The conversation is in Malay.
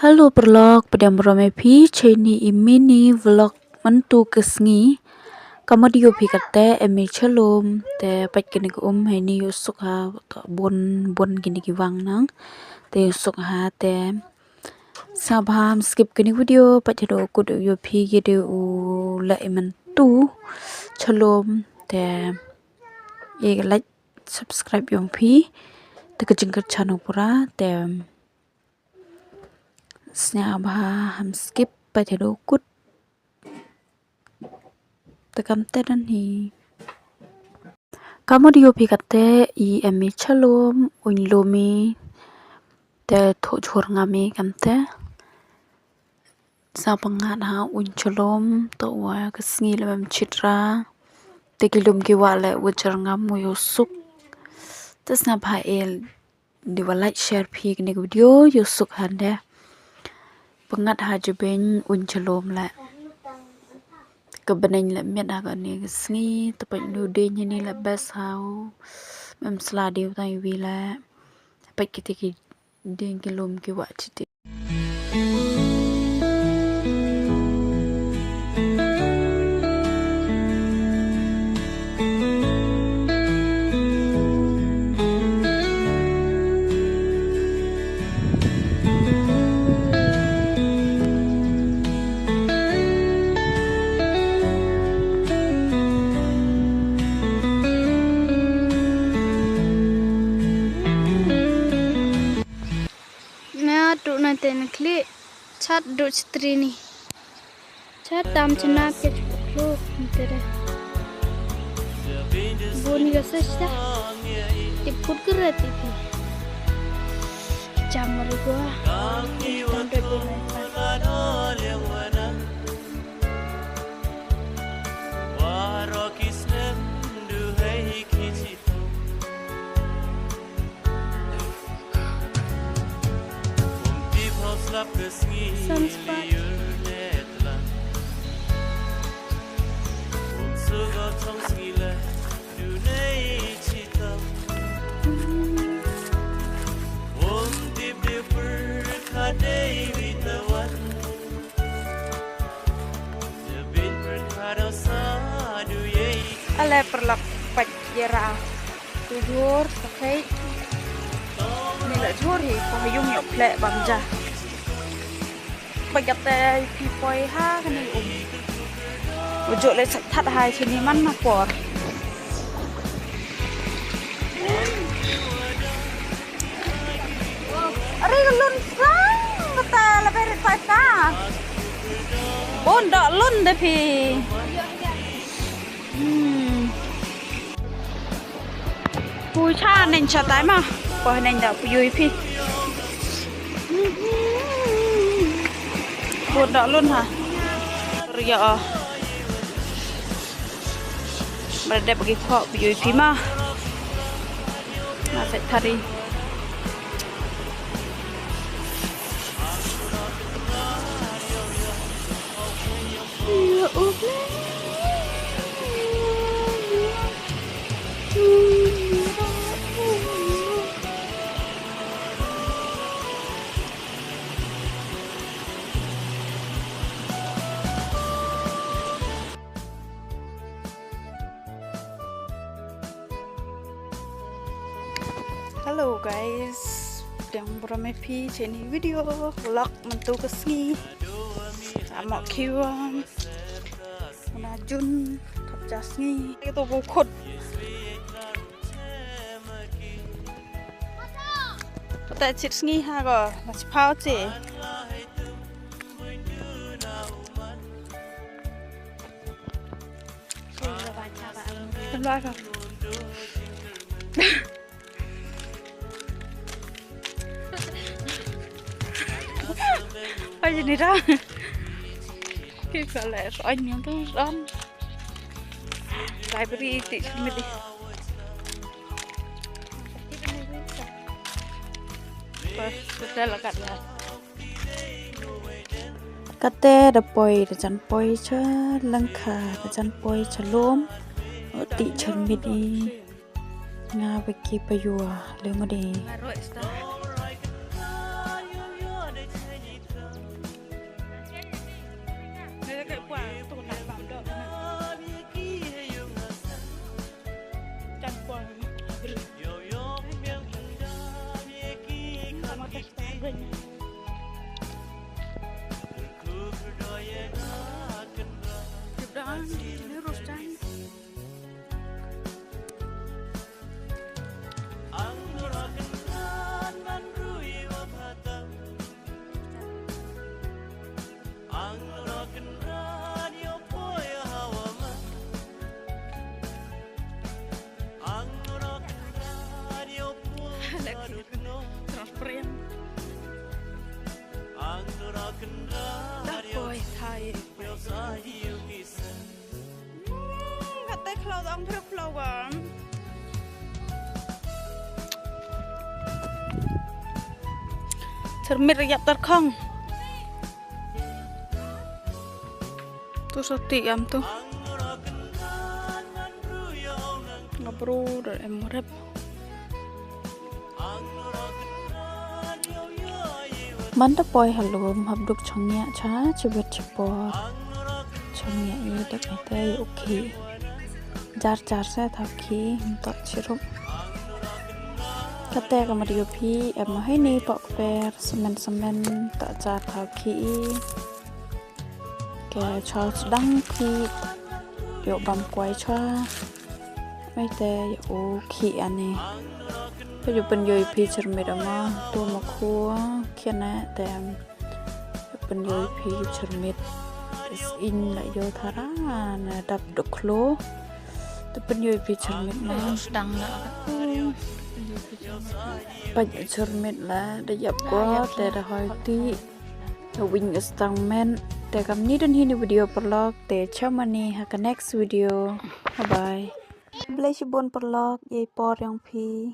Halo vlog, pada meromepi cheni imini vlog mantu kesngi. Kamu di yopi kate emi chalom te pat kini ko heni yusuk ha bon gini giwang nang te yusuk ha te sabham skip kini video pat jado ku do yopi gede u la imantu chalom te like subscribe yung pi te kejengker channel pura te Snabha ham skip pa chado kut tekam tedan hi kamu di yopi kate I emi chalom lomi te tho jhor ngami kamte sa pangat ha chalom to wa kesngi lemam chitra te kilum ki wale wajar ngamu yusuk tes nabha el di like share phi kini video yusuk hande pengat haji ben chalom la kebeneng la miat aga ni kesngi tepat nude ni la best how mem sladi utai wila tepat kita ki ding kilum ki wa chiti Tụ này tên kli chat do strini chat dam chana ke lo tere boni ga sesta ke put करती थी jamar gua sunspot ale perlak pajera tujur pakai ni la jur hi payung yok ple bangja bây giờ tê phi poi ha cái này ujuk le thật hai sini man na por ari lun sang kata la beri ta bon da lun de phi pui cha nên cha tái mà poi nên da pui phi buồn đỏ luôn hả? Rồi giờ mà đẹp cái kho bị dưới phím mà sẽ thật đi. Hello guys, yang beromepi cheni video vlog mantu kesngi sama kiwan menajun kapjasngi itu bukut tại chit sngi ha go masih pau che Live Ay ini ra kita le so anh miếng tuh don library ti midi sudah lekat lah kate da poi da chan poi cha langkha da chan poi chalom ti chan midi nga beki payua le ngode ini roastan. Transparent. Dah boy Thai. Kata kalau orang flower. Cermin rayap terkong. Tu soti am tu. Ngabru dan emrep. Manda poi halum habduk chongnya cha chibet chipor chongnya I dek ite oke jar sa thaki tok chirup kate kamariyo phi em hai ni pok per semen tak jar thaki ke chol dang phi yo bam kwai cha mai te yo khi ane bây giờ bên dưới phi chật mệt mà tôi mà khua kia nèแต่bên dưới phi chật mệt in lại vô thà ra nè đập được lố tôi bên dưới phi chật mệt mà Sedang nak. bên chật mệt là để dập quá để đã hỏi tí wing stang men để cầm ní đến hình video vlog để cho mani ha cái next video bye bye Bless you bon vlog yai por yang phi